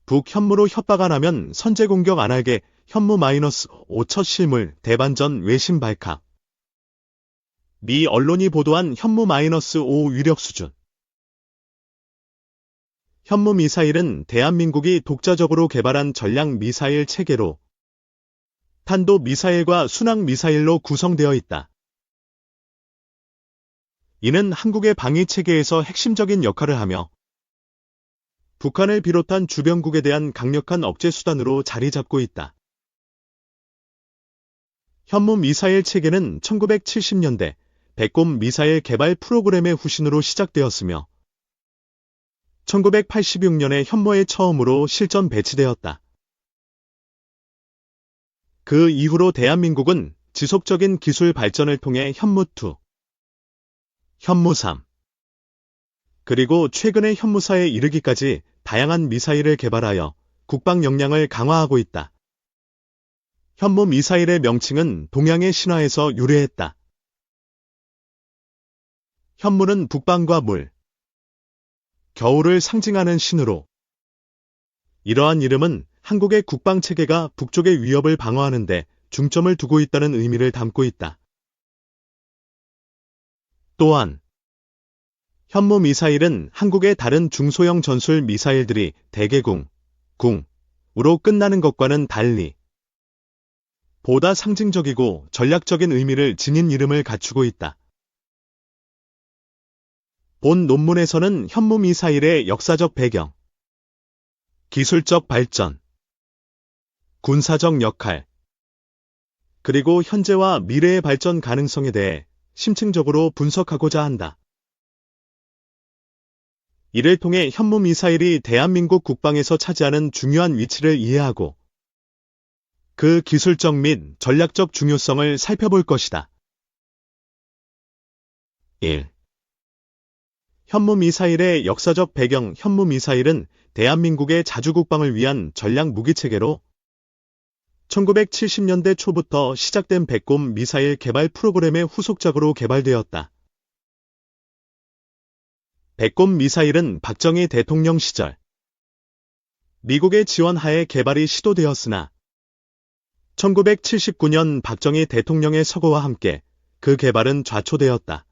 북현무로 협박 안 하면 선제 공격 안 하게 현무 -5 첫 실물 대반전 외신 발칵. 미 언론이 보도한 현무 -5 위력 수준. 현무 미사일은 대한민국이 독자적으로 개발한 전략 미사일 체계로 탄도 미사일과 순항 미사일로 구성되어 있다. 이는 한국의 방위 체계에서 핵심적인 역할을 하며 북한을 비롯한 주변국에 대한 강력한 억제 수단으로 자리 잡고 있다. 현무 미사일 체계는 1970년대 백곰 미사일 개발 프로그램의 후신으로 시작되었으며 1986년에 현무에 처음으로 실전 배치되었다. 그 이후로 대한민국은 지속적인 기술 발전을 통해 현무2, 현무3, 그리고 최근의 현무4에 이르기까지 다양한 미사일을 개발하여 국방 역량을 강화하고 있다. 현무 미사일의 명칭은 동양의 신화에서 유래했다. 현무는 북방과 물, 겨울을 상징하는 신으로 이러한 이름은 한국의 국방체계가 북쪽의 위협을 방어하는 데 중점을 두고 있다는 의미를 담고 있다. 또한 현무 미사일은 한국의 다른 중소형 전술 미사일들이 대개궁, 궁으로 끝나는 것과는 달리 보다 상징적이고 전략적인 의미를 지닌 이름을 갖추고 있다. 본 논문에서는 현무 미사일의 역사적 배경, 기술적 발전, 군사적 역할, 그리고 현재와 미래의 발전 가능성에 대해 심층적으로 분석하고자 한다. 이를 통해 현무 미사일이 대한민국 국방에서 차지하는 중요한 위치를 이해하고 그 기술적 및 전략적 중요성을 살펴볼 것이다. 1. 현무 미사일의 역사적 배경. 현무 미사일은 대한민국의 자주국방을 위한 전략 무기체계로 1970년대 초부터 시작된 백곰 미사일 개발 프로그램의 후속작으로 개발되었다. 백곰 미사일은 박정희 대통령 시절 미국의 지원하에 개발이 시도되었으나 1979년 박정희 대통령의 서거와 함께 그 개발은 좌초되었다.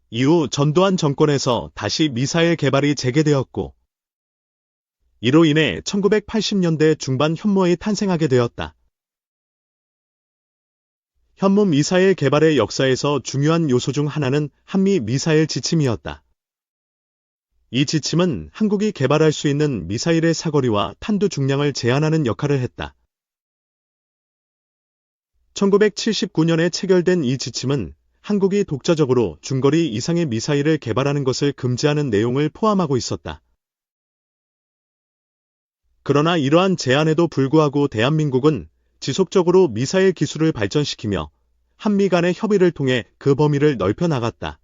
이후 전두환 정권에서 다시 미사일 개발이 재개되었고 이로 인해 1980년대 중반 현무가 탄생하게 되었다. 현무 미사일 개발의 역사에서 중요한 요소 중 하나는 한미 미사일 지침이었다. 이 지침은 한국이 개발할 수 있는 미사일의 사거리와 탄두 중량을 제한하는 역할을 했다. 1979년에 체결된 이 지침은 한국이 독자적으로 중거리 이상의 미사일을 개발하는 것을 금지하는 내용을 포함하고 있었다. 그러나 이러한 제한에도 불구하고 대한민국은 지속적으로 미사일 기술을 발전시키며 한미 간의 협의를 통해 그 범위를 넓혀 나갔다.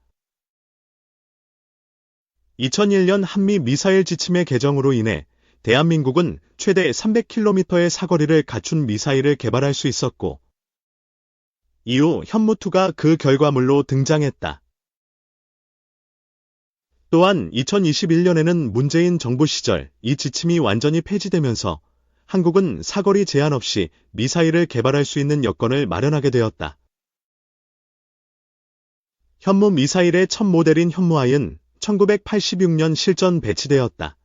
2001년 한미 미사일 지침의 개정으로 인해 대한민국은 최대 300km의 사거리를 갖춘 미사일을 개발할 수 있었고 이후 현무2가 그 결과물로 등장했다. 또한 2021년에는 문재인 정부 시절 이 지침이 완전히 폐지되면서 한국은 사거리 제한 없이 미사일을 개발할 수 있는 여건을 마련하게 되었다. 현무 미사일의 첫 모델인 현무I는 1986년 실전 배치되었다.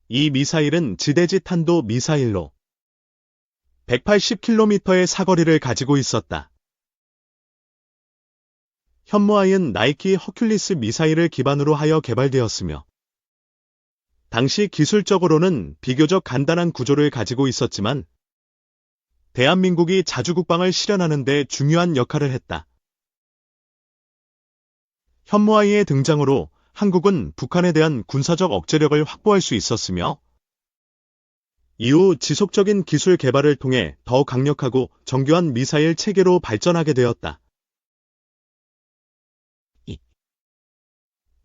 이 미사일은 지대지 탄도 미사일로 180km의 사거리를 가지고 있었다. 현무I는 나이키 허큘리스 미사일을 기반으로 하여 개발되었으며 당시 기술적으로는 비교적 간단한 구조를 가지고 있었지만 대한민국이 자주국방을 실현하는 데 중요한 역할을 했다. 현무I의 등장으로 한국은 북한에 대한 군사적 억제력을 확보할 수 있었으며 이후 지속적인 기술 개발을 통해 더 강력하고 정교한 미사일 체계로 발전하게 되었다.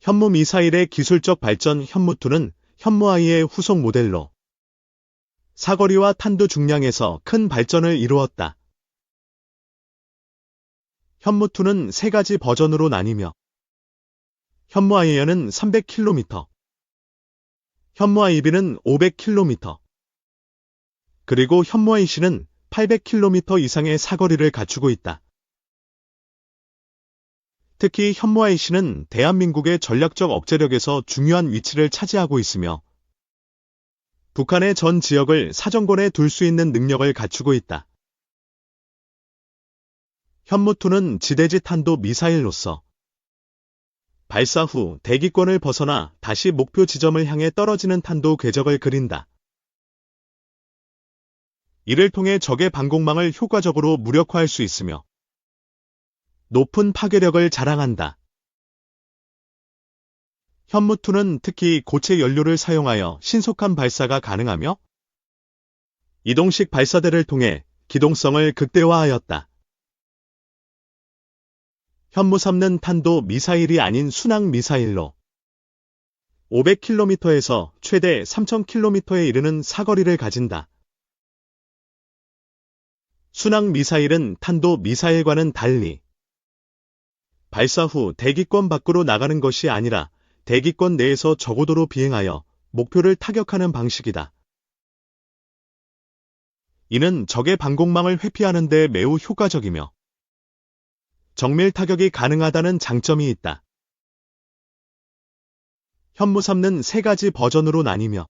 현무 미사일의 기술적 발전. 현무2는 현무I의 후속 모델로 사거리와 탄두 중량에서 큰 발전을 이루었다. 현무2는 세 가지 버전으로 나뉘며 현무I에는 300km, 현무와 이비는 500km, 그리고 현무와 이씨는 800km 이상의 사거리를 갖추고 있다. 특히 현무와 이씨는 대한민국의 전략적 억제력에서 중요한 위치를 차지하고 있으며 북한의 전 지역을 사정권에 둘 수 있는 능력을 갖추고 있다. 현무2는 지대지 탄도 미사일로서 발사 후 대기권을 벗어나 다시 목표 지점을 향해 떨어지는 탄도 궤적을 그린다. 이를 통해 적의 방공망을 효과적으로 무력화할 수 있으며 높은 파괴력을 자랑한다. 현무2는 특히 고체 연료를 사용하여 신속한 발사가 가능하며 이동식 발사대를 통해 기동성을 극대화하였다. 현무3는 탄도 미사일이 아닌 순항 미사일로 500km에서 최대 3000km에 이르는 사거리를 가진다. 순항 미사일은 탄도 미사일과는 달리 발사 후 대기권 밖으로 나가는 것이 아니라 대기권 내에서 저고도로 비행하여 목표를 타격하는 방식이다. 이는 적의 방공망을 회피하는 데 매우 효과적이며 정밀 타격이 가능하다는 장점이 있다. 현무3는 세 가지 버전으로 나뉘며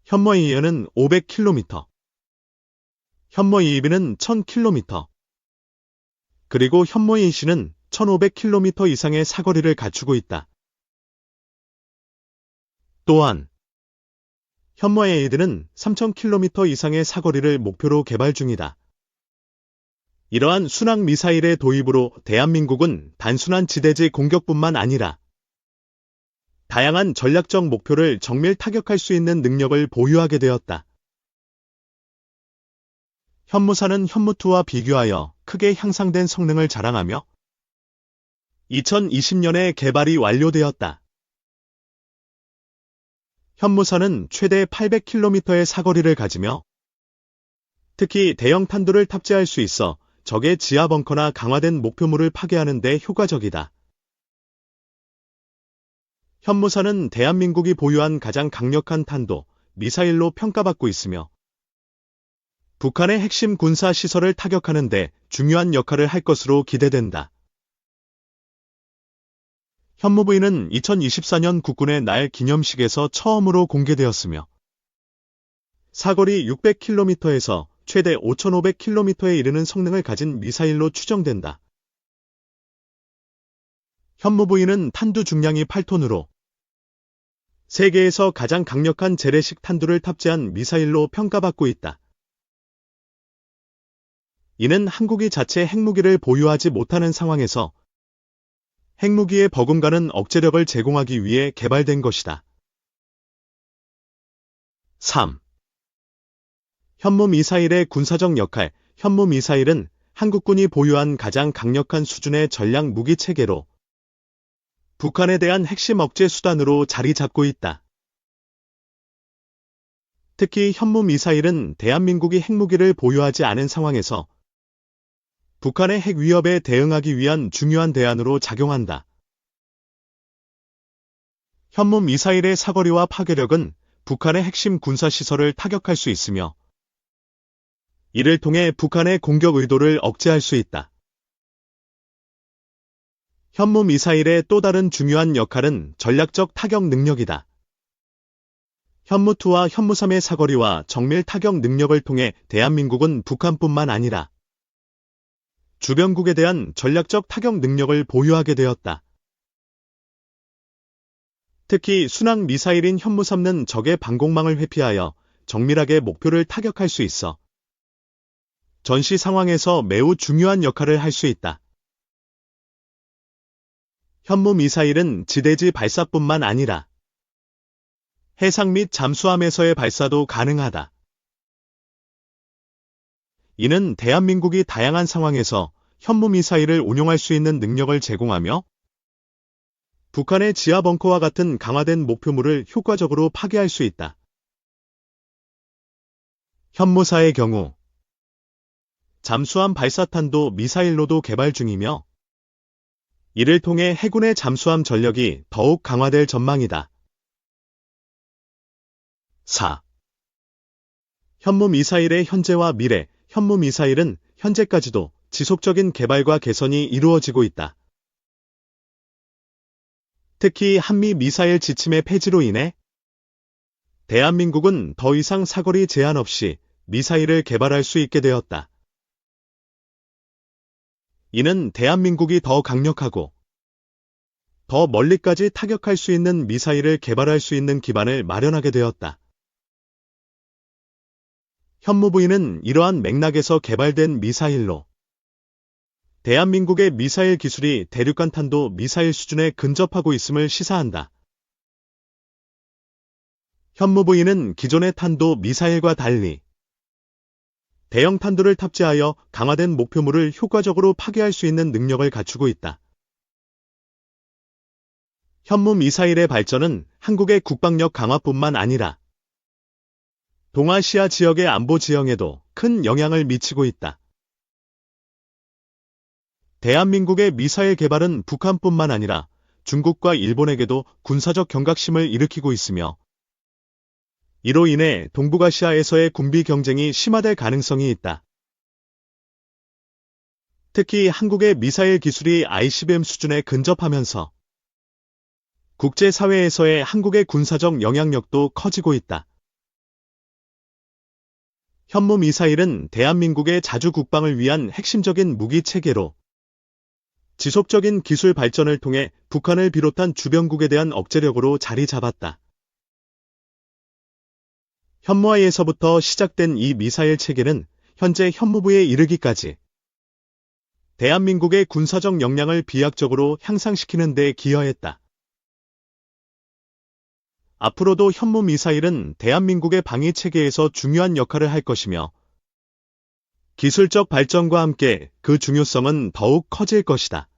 현무2는 500km, 현무2B는 1000km, 그리고 현무2C는 1500km 이상의 사거리를 갖추고 있다. 또한 현무2A는 3000km 이상의 사거리를 목표로 개발 중이다. 이러한 순항 미사일의 도입으로 대한민국은 단순한 지대지 공격뿐만 아니라 다양한 전략적 목표를 정밀 타격할 수 있는 능력을 보유하게 되었다. 현무4는 현무2와 비교하여 크게 향상된 성능을 자랑하며 2020년에 개발이 완료되었다. 현무4는 최대 800km의 사거리를 가지며 특히 대형 탄도를 탑재할 수 있어 적의 지하 벙커나 강화된 목표물을 파괴하는 데 효과적이다. 현무4는 대한민국이 보유한 가장 강력한 탄도, 미사일로 평가받고 있으며 북한의 핵심 군사 시설을 타격하는 데 중요한 역할을 할 것으로 기대된다. 현무V는 2024년 국군의 날 기념식에서 처음으로 공개되었으며 사거리 600km에서 최대 5500km에 이르는 성능을 가진 미사일로 추정된다. 현무V는 탄두 중량이 8톤으로 세계에서 가장 강력한 재래식 탄두를 탑재한 미사일로 평가받고 있다. 이는 한국이 자체 핵무기를 보유하지 못하는 상황에서 핵무기에 버금가는 억제력을 제공하기 위해 개발된 것이다. 3. 현무 미사일의 군사적 역할. 현무 미사일은 한국군이 보유한 가장 강력한 수준의 전략 무기 체계로 북한에 대한 핵심 억제 수단으로 자리 잡고 있다. 특히 현무 미사일은 대한민국이 핵무기를 보유하지 않은 상황에서 북한의 핵 위협에 대응하기 위한 중요한 대안으로 작용한다. 현무 미사일의 사거리와 파괴력은 북한의 핵심 군사시설을 타격할 수 있으며 이를 통해 북한의 공격 의도를 억제할 수 있다. 현무 미사일의 또 다른 중요한 역할은 전략적 타격 능력이다. 현무2와 현무3의 사거리와 정밀 타격 능력을 통해 대한민국은 북한뿐만 아니라 주변국에 대한 전략적 타격 능력을 보유하게 되었다. 특히 순항 미사일인 현무3는 적의 방공망을 회피하여 정밀하게 목표를 타격할 수 있어 전시 상황에서 매우 중요한 역할을 할 수 있다. 현무 미사일은 지대지 발사뿐만 아니라 해상 및 잠수함에서의 발사도 가능하다. 이는 대한민국이 다양한 상황에서 현무 미사일을 운용할 수 있는 능력을 제공하며 북한의 지하 벙커와 같은 강화된 목표물을 효과적으로 파괴할 수 있다. 현무사의 경우 잠수함 발사탄도 미사일로도 개발 중이며 이를 통해 해군의 잠수함 전력이 더욱 강화될 전망이다. 4. 현무미사일의 현재와 미래. 현무미사일은 현재까지도 지속적인 개발과 개선이 이루어지고 있다. 특히 한미 미사일 지침의 폐지로 인해 대한민국은 더 이상 사거리 제한 없이 미사일을 개발할 수 있게 되었다. 이는 대한민국이 더 강력하고 더 멀리까지 타격할 수 있는 미사일을 개발할 수 있는 기반을 마련하게 되었다. 현무부인은 이러한 맥락에서 개발된 미사일로 대한민국의 미사일 기술이 대륙간 탄도 미사일 수준에 근접하고 있음을 시사한다. 현무부인은 기존의 탄도 미사일과 달리 대형 탄도를 탑재하여 강화된 목표물을 효과적으로 파괴할 수 있는 능력을 갖추고 있다. 현무미사일의 발전은 한국의 국방력 강화뿐만 아니라 동아시아 지역의 안보 지형에도 큰 영향을 미치고 있다. 대한민국의 미사일 개발은 북한뿐만 아니라 중국과 일본에게도 군사적 경각심을 일으키고 있으며 이로 인해 동북아시아에서의 군비 경쟁이 심화될 가능성이 있다. 특히 한국의 미사일 기술이 ICBM 수준에 근접하면서 국제사회에서의 한국의 군사적 영향력도 커지고 있다. 현무미사일은 대한민국의 자주 국방을 위한 핵심적인 무기 체계로 지속적인 기술 발전을 통해 북한을 비롯한 주변국에 대한 억제력으로 자리 잡았다. 현무아이에서부터 시작된 이 미사일 체계는 현재 현무부에 이르기까지 대한민국의 군사적 역량을 비약적으로 향상시키는 데 기여했다. 앞으로도 현무미사일은 대한민국의 방위 체계에서 중요한 역할을 할 것이며 기술적 발전과 함께 그 중요성은 더욱 커질 것이다.